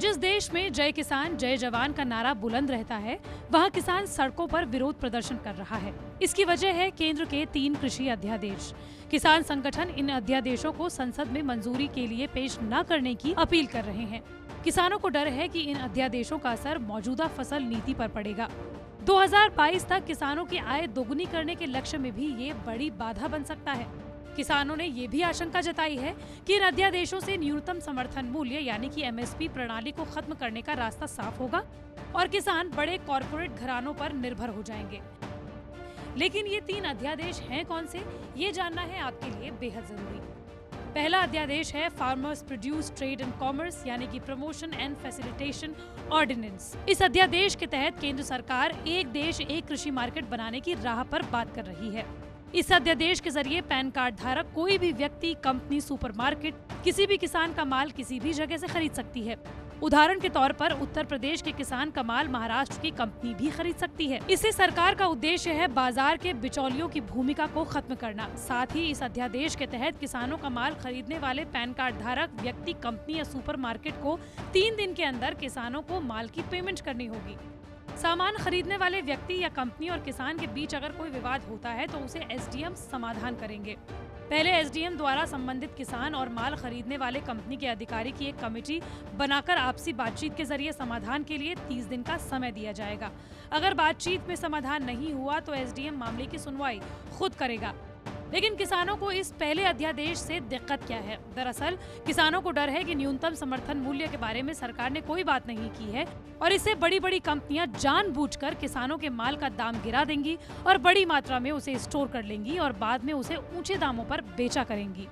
जिस देश में जय किसान जय जवान का नारा बुलंद रहता है, वहाँ किसान सड़कों पर विरोध प्रदर्शन कर रहा है। इसकी वजह है केंद्र के 3 कृषि अध्यादेश। किसान संगठन इन अध्यादेशों को संसद में मंजूरी के लिए पेश न करने की अपील कर रहे हैं। किसानों को डर है कि इन अध्यादेशों का असर मौजूदा फसल नीति पर पड़ेगा। 2022 तक किसानों की आय दोगुनी करने के लक्ष्य में भी ये बड़ी बाधा बन सकता है। किसानों ने ये भी आशंका जताई है कि इन अध्यादेशों से न्यूनतम समर्थन मूल्य यानी कि एमएसपी प्रणाली को खत्म करने का रास्ता साफ होगा और किसान बड़े कॉरपोरेट घरानों पर निर्भर हो जाएंगे। लेकिन ये 3 अध्यादेश हैं कौन से, ये जानना है आपके लिए बेहद जरूरी। पहला अध्यादेश है farmers produce trade and commerce यानी कि प्रमोशन एंड फैसिलिटेशन ऑर्डिनेंस। इस अध्यादेश के तहत केंद्र सरकार एक देश एक कृषि मार्केट बनाने की राह पर बात कर रही है। इस अध्यादेश के जरिए पैन कार्ड धारक कोई भी व्यक्ति, कंपनी, सुपरमार्केट किसी भी किसान का माल किसी भी जगह से खरीद सकती है। उदाहरण के तौर पर उत्तर प्रदेश के किसान का माल महाराष्ट्र की कंपनी भी खरीद सकती है। इससे सरकार का उद्देश्य है बाजार के बिचौलियों की भूमिका को खत्म करना। साथ ही इस अध्यादेश के तहत किसानों का माल खरीदने वाले पैन कार्ड धारक व्यक्ति, कंपनी या सुपरमार्केट को 3 दिन के अंदर किसानों को माल की पेमेंट करनी होगी। सामान खरीदने वाले व्यक्ति या कंपनी और किसान के बीच अगर कोई विवाद होता है तो उसे एसडीएम समाधान करेंगे। पहले एसडीएम द्वारा संबंधित किसान और माल खरीदने वाले कंपनी के अधिकारी की एक कमेटी बनाकर आपसी बातचीत के जरिए समाधान के लिए 30 दिन का समय दिया जाएगा। अगर बातचीत में समाधान नहीं हुआ तो एसडीएम मामले की सुनवाई खुद करेगा। लेकिन किसानों को इस पहले अध्यादेश से दिक्कत क्या है? दरअसल किसानों को डर है कि न्यूनतम समर्थन मूल्य के बारे में सरकार ने कोई बात नहीं की है और इससे बड़ी बड़ी कंपनियां जानबूझकर किसानों के माल का दाम गिरा देंगी और बड़ी मात्रा में उसे स्टोर कर लेंगी और बाद में उसे ऊंचे दामों पर बेचा करेंगी।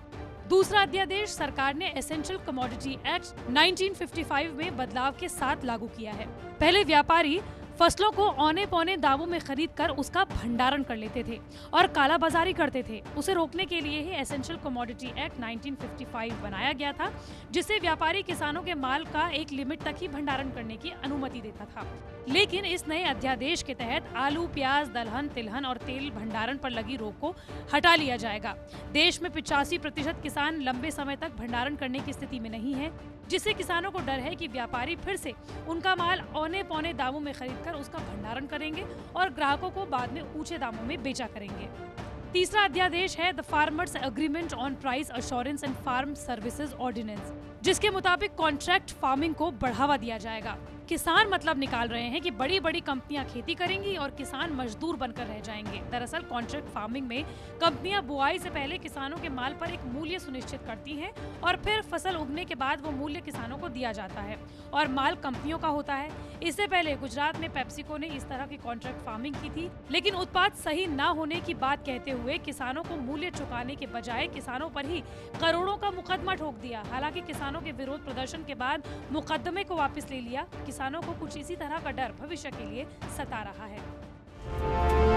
दूसरा अध्यादेश सरकार ने एसेंशियल कमोडिटी एक्ट 1955 में बदलाव के साथ लागू किया है। पहले व्यापारी फसलों को औने पौने दामों में खरीद कर उसका भंडारण कर लेते थे और कालाबाजारी करते थे। उसे रोकने के लिए ही एसेंशियल कमोडिटी एक्ट 1955 बनाया गया था, जिससे व्यापारी किसानों के माल का एक लिमिट तक ही भंडारण करने की अनुमति देता था। लेकिन इस नए अध्यादेश के तहत आलू, प्याज, दलहन, तिलहन और तेल भंडारण पर लगी रोक को हटा लिया जाएगा। देश में 85% किसान लंबे समय तक भंडारण करने की स्थिति में नहीं है, जिससे किसानों को डर है कि व्यापारी फिर से उनका माल औने पौने दामों में खरीदकर उसका भंडारण करेंगे और ग्राहकों को बाद में ऊंचे दामों में बेचा करेंगे। तीसरा अध्यादेश है the farmers agreement on price assurance and farm services ordinance, जिसके मुताबिक कॉन्ट्रैक्ट फार्मिंग को बढ़ावा दिया जाएगा। किसान मतलब निकाल रहे हैं कि बड़ी बड़ी कंपनियां खेती करेंगी और किसान मजदूर बनकर रह जाएंगे। दरअसल कॉन्ट्रैक्ट फार्मिंग में कंपनियां बुआई से पहले किसानों के माल पर एक मूल्य सुनिश्चित करती हैं और फिर फसल उगने के बाद वो मूल्य किसानों को दिया जाता है और माल कंपनियों का होता है। इससे पहले गुजरात में पेप्सिको ने इस तरह की कॉन्ट्रैक्ट फार्मिंग की थी, लेकिन उत्पाद सही न होने की बात कहते हुए किसानों को मूल्य चुकाने के बजाय किसानों पर ही करोड़ों का मुकदमा ठोक दिया। हालांकि किसानों के विरोध प्रदर्शन के बाद मुकदमे को वापस ले लिया। किसानों को कुछ इसी तरह का डर भविष्य के लिए सता रहा है।